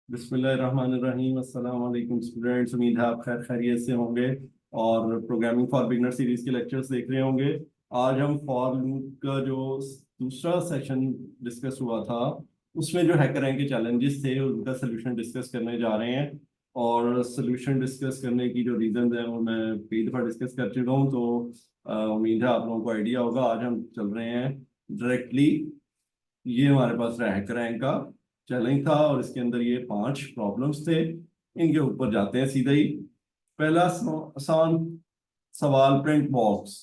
बिस्मिल्लाहिर्रहमानिर्रहीम। अस्सलाम वालेकुम स्टूडेंट्स, उम्मीद है आप खैर खैरियत से होंगे और प्रोग्रामिंग फॉर बिगनर सीरीज के लेक्चर्स देख रहे होंगे। आज हम फॉर लूप का जो दूसरा सेशन डिस्कस हुआ था उसमें जो हैकर रैंक के चैलेंजेस थे उनका सोल्यूशन डिस्कस करने जा रहे हैं। और सोल्यूशन डिस्कस करने की जो रीजन है वो मैं कई दफ़ा डिस्कस कर चुका हूँ, तो उम्मीद है आप लोगों को आइडिया होगा। आज हम चल रहे हैं डायरेक्टली, ये हमारे पास हैकर रैंक का चैलेंज था और इसके अंदर ये 5 प्रॉब्लम्स थे। इनके ऊपर जाते हैं सीधा ही। पहला आसान सवाल, प्रिंट बॉक्स।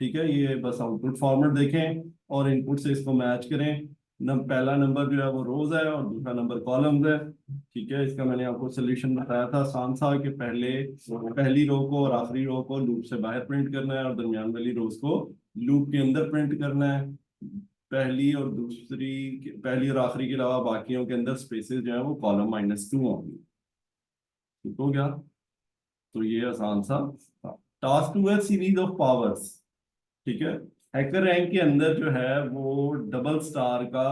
ठीक है, ये बस आउटपुट फॉर्मेट देखें और इनपुट से इसको मैच करें। पहला नंबर जो है वो रोज है और दूसरा नंबर कॉलम्स है। ठीक है, इसका मैंने आपको सोल्यूशन बताया था आसान सा कि पहली रो को और आखिरी रो को लूप से बाहर प्रिंट करना है और दरमियान वाली रोज को लूप के अंदर प्रिंट करना है। पहली और आखिरी के अलावा बाकियों के अंदर स्पेसेस जो है वो कॉलम -2 होंगी। ठीक हो गया? तो ये आसान सा था। टास्क 2 है सीरीज ऑफ पावर्स। ठीक है, हैकर रैंक के अंदर जो है वो डबल स्टार का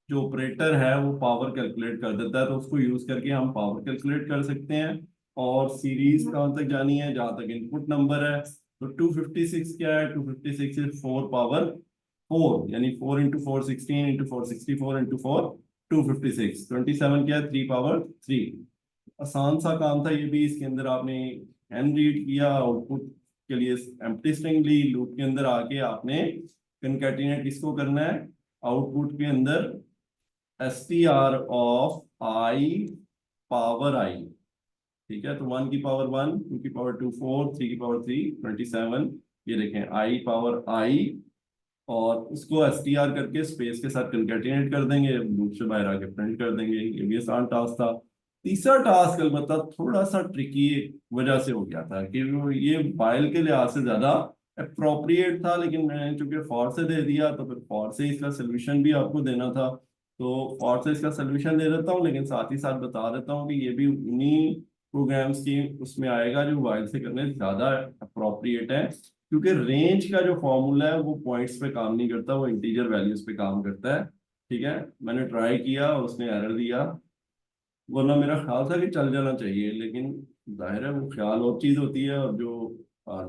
जो ऑपरेटर है वो पावर कैलकुलेट कर देता है, तो उसको यूज करके हम पावर कैलकुलेट कर सकते हैं। और सीरीज कहाँ तक जानी है? जहां तक इनपुट नंबर है। तो 256 क्या है? 256 इज 4 पावर 4, यानी 4 इंटू 4 16 इंटू 4 64 इंटू 4 256। 27 क्या है? 3 पावर 3। आसान सा काम था ये भी। इसके अंदर आपने हैंड रीड किया, आउटपुट के लिए एम्प्टी स्ट्रिंग ली, लूप के अंदर आके आपने कनकैटिनेट किसको करना है? आउटपुट के अंदर str of i power i। ठीक है, तो 1 की पावर 1, 2 की पावर 2 4, 3 की पावर 3 27। ये देखें i पावर i, और उसको str करके स्पेस के साथ कंकैटिनेट कर देंगे, लूप से बाहर आके प्रिंट कर देंगे। ये भी आसान टास्क था। तीसरा टास्क अलबत्ता थोड़ा सा ट्रिकी वजह से हो गया था कि वो ये फाइल के लिहाज से ज्यादा अप्रोप्रिएट था, लेकिन मैंने चूंकि फॉर से दे दिया तो फिर फॉर से इसका सोल्यूशन भी आपको देना था। तो फॉर से इसका सोल्यूशन दे देता हूँ, लेकिन साथ ही साथ बता देता हूँ कि ये भी उन्हीं प्रोग्राम्स की उसमें आएगा जो वाइल से करने ज्यादा अप्रोप्रिएट है, क्योंकि रेंज का जो फॉर्मूला है वो पॉइंट्स पे काम नहीं करता, वो इंटीजर वैल्यूज पे काम करता है। ठीक है, मैंने ट्राई किया और उसने एरर दिया, वरना मेरा ख्याल था कि चल जाना चाहिए, लेकिन जाहिर है वो ख्याल और चीज होती है और जो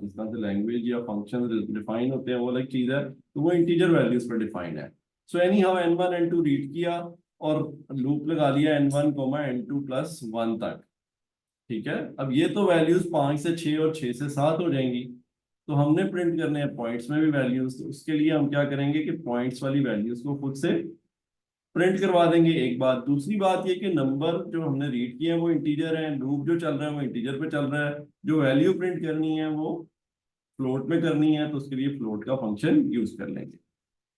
जिस तरह से लैंग्वेज या फंक्शन डिफाइन होते हैं वो अलग चीज है। तो वो इंटीजर वैल्यूज पर डिफाइन है। So any how n1 n2 read किया और लूप लगा लिया n1 n2 प्लस 1 तक। ठीक है, अब ये तो वैल्यूज 5 से 6 और 6 से 7 हो जाएंगी। तो हमने प्रिंट करने हैं पॉइंट्स में भी वैल्यूज, तो उसके लिए हम क्या करेंगे कि पॉइंट्स वाली वैल्यूज को खुद से प्रिंट करवा देंगे। एक बात, दूसरी बात ये कि नंबर जो हमने रीड किए हैं वो इंटीजर हैं, लूप जो चल रहा है वो इंटीजर पे चल रहा है, जो वैल्यू प्रिंट करनी है वो फ्लोट में करनी है, तो उसके लिए फ्लोट का फंक्शन यूज कर लेंगे।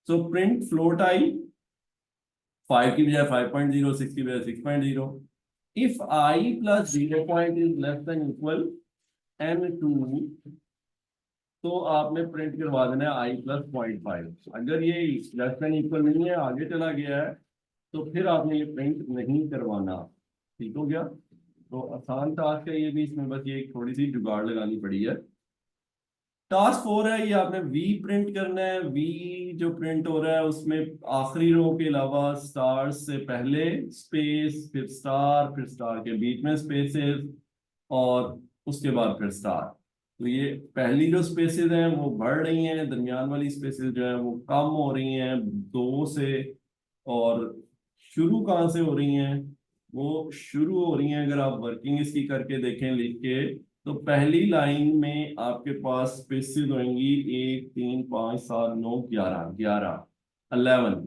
सो प्रिंट फ्लोट आई, 5 की बजाय 5.0, 6 की बजाय 6.0। If I plus 0 is less than equal n2, तो आपने प्रिंट करवा देना है आई प्लस 0.5। अगर ये लेस देन इक्वल नहीं है, आगे चला गया है, तो फिर आपने ये प्रिंट नहीं करवाना। ठीक हो गया? तो आसान टास्क है ये भी, इसमें बस ये थोड़ी सी जुगाड़ लगानी पड़ी है। टास्क 4 है, ये आपने वी प्रिंट करना है। वी जो प्रिंट हो रहा है उसमें आखिरी रो के अलावा स्टार से पहले स्पेस, फिर स्टार के बीच में स्पेसेस, और उसके बाद फिर स्टार। तो ये पहली जो स्पेसेस हैं वो बढ़ रही हैं, दरमियान वाली स्पेसेस जो है वो कम हो रही हैं 2 से। और शुरू कहाँ से हो रही हैं? वो शुरू हो रही हैं, अगर आप वर्किंग इसकी करके देखें लिख के, तो पहली लाइन में आपके पास स्पेसेस होंगी 1 3 5 7 9 11, 11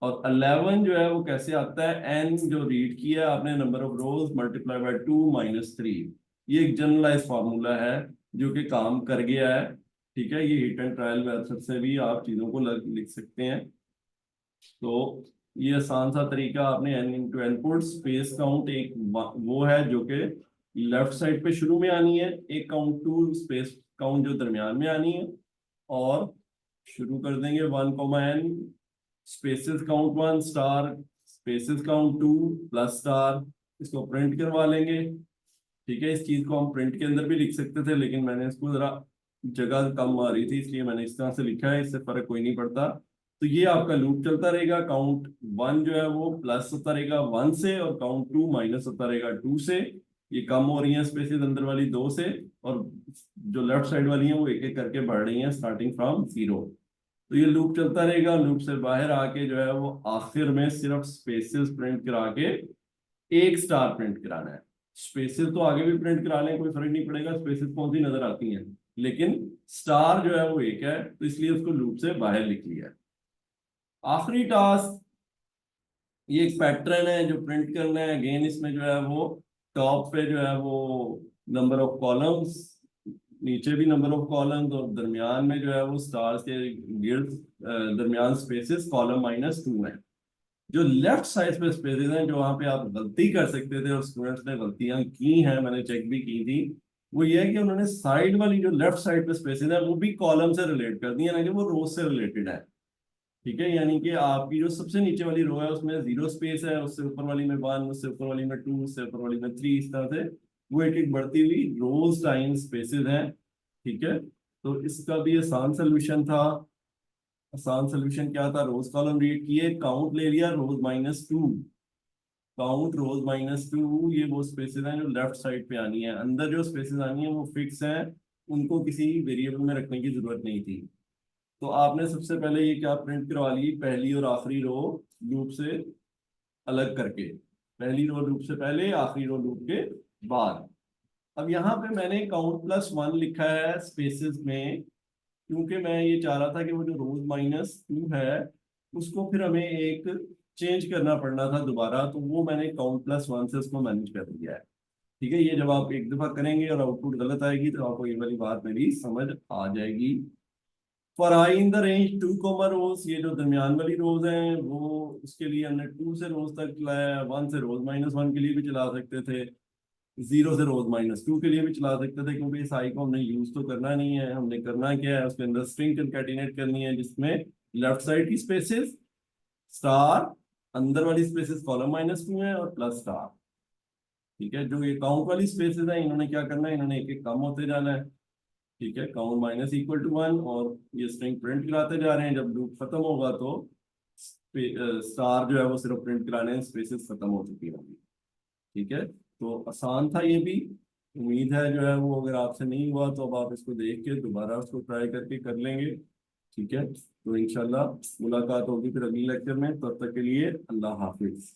और 11 जो है वो कैसे आता है? एन जो रीड किया आपने, number of rose multiply by 2 minus 3। ये एक जनरलाइज फार्मूला है जो कि काम कर गया है। ठीक है, ये हिट एंड ट्रायल मेथड से भी आप चीजों को लिख सकते हैं। तो ये आसान सा तरीका, आपने N into input space count एक वो है जो कि लेफ्ट साइड पे शुरू में आनी है, एक काउंट टू स्पेस काउंट जो दरमियान में आनी है, और शुरू कर देंगे 1 n spaces count 1 star spaces count 2 plus star. इसको प्रिंट करवा लेंगे। ठीक है, इस चीज को हम प्रिंट के अंदर भी लिख सकते थे, लेकिन मैंने इसको जरा जगह कम आ रही थी इसलिए मैंने इस तरह से लिखा है, इससे फर्क कोई नहीं पड़ता। तो ये आपका लूप चलता रहेगा। काउंट 1 जो है वो प्लस होता रहेगा 1 से, और काउंट 2 माइनस होता रहेगा 2 से। ये कम हो रही हैं स्पेसेस अंदर वाली 2 से, और जो लेफ्ट साइड वाली हैं वो एक एक करके बढ़ रही हैं स्टार्टिंग फ्रॉम 0। तो ये लूप चलता रहेगा। लूप से बाहर आके जो है वो आखिर में सिर्फ स्पेसेस प्रिंट करा के एक स्टार प्रिंट कराना है। स्पेसेस तो आगे भी प्रिंट करा लें, कोई फर्क नहीं पड़ेगा, स्पेसेस कौन सी नजर आती हैं, लेकिन स्टार जो है वो एक है, तो इसलिए उसको लूप से बाहर लिख लिया है। आखिरी टास्क, ये एक पैटर्न है जो प्रिंट करना है। अगेन इसमें जो है वो टॉप पे जो है वो नंबर ऑफ कॉलम्स, नीचे भी नंबर ऑफ कॉलम्स, और दरमियान में जो है वो स्टार्स के गिर्द दरमियान स्पेसेस कॉलम -2 है। जो लेफ्ट साइड पे स्पेसेस हैं, जो वहां पे आप गलती कर सकते थे और स्टूडेंट्स ने गलतियां की हैं, मैंने चेक भी की थी, वो ये है कि उन्होंने साइड वाली जो लेफ्ट साइड पे स्पेसेस है वो भी कॉलम से रिलेट कर दी है, ना कि वो रो से रिलेटेड है। ठीक है, यानी कि आपकी जो सबसे नीचे वाली रो है उसमें 0 स्पेस है, उससे ऊपर वाली में 1, उससे ऊपर वाली में 2, उससे ऊपर वाली में 3, इस तरह से वो एक एक बढ़ती हुई रोज टाइम स्पेसेस हैं। ठीक है, तो इसका भी आसान सोल्यूशन था। आसान सोल्यूशन क्या था? रोज कॉलम रीड किए, काउंट ले लिया रोज -2। काउंट रोज -2, ये वो स्पेसेस हैं जो लेफ्ट साइड पे आनी है। अंदर जो स्पेसेस आनी है वो फिक्स हैं, उनको किसी वेरिएबल में रखने की जरूरत नहीं थी। तो आपने सबसे पहले ये क्या प्रिंट करवा ली, पहली और आखिरी रो लूप से अलग करके। पहली रो लूप से पहले, आखिरी रो लूप के बाद। अब यहाँ पे मैंने काउंट +1 लिखा है स्पेसेस में, क्योंकि मैं ये चाह रहा था कि वो जो रोज -2 है उसको फिर हमें एक चेंज करना पड़ना था दोबारा, तो वो मैंने काउंट +1 से उसको मैनेज कर दिया है। ठीक है, ये जब आप एक दफा करेंगे और आउटपुट गलत आएगी तो आपको ये वाली बात मेरी समझ आ जाएगी। For I in the range 2 comma रोज, ये जो दरमियान वाली रोज हैं वो, उसके लिए हमने 2 से रोज तक चलाया है। 1 से रोज -1 के लिए भी चला सकते थे, 0 से रोज -2 के लिए भी चला सकते थे, क्योंकि इस आई को हमने यूज तो करना नहीं है। हमने करना क्या है, उसके अंदर स्ट्रिंग कंकैटिनेट करनी है, जिसमें लेफ्ट साइड की स्पेसेस स्टार, अंदर वाली स्पेसेस कॉलम -2 है, और प्लस स्टार। ठीक है, जो ये काउंट वाली स्पेसेस हैं इन्होंने क्या करना है, इन्होंने एक एक कम होते जाना है। ठीक है, काउंट -=1, और ये स्ट्रिंग प्रिंट कराते जा रहे हैं। जब लूप खत्म होगा तो स्टार जो है वो सिर्फ प्रिंट कराने, स्पेसेस खत्म हो चुकी होंगी। ठीक है, तो आसान था ये भी। उम्मीद है जो है वो, अगर आपसे नहीं हुआ तो अब आप इसको देख के दोबारा उसको ट्राई करके कर लेंगे। ठीक है, तो इंशाल्लाह मुलाकात होगी फिर अगली लेक्चर में। तब तक के लिए अल्लाह हाफिज।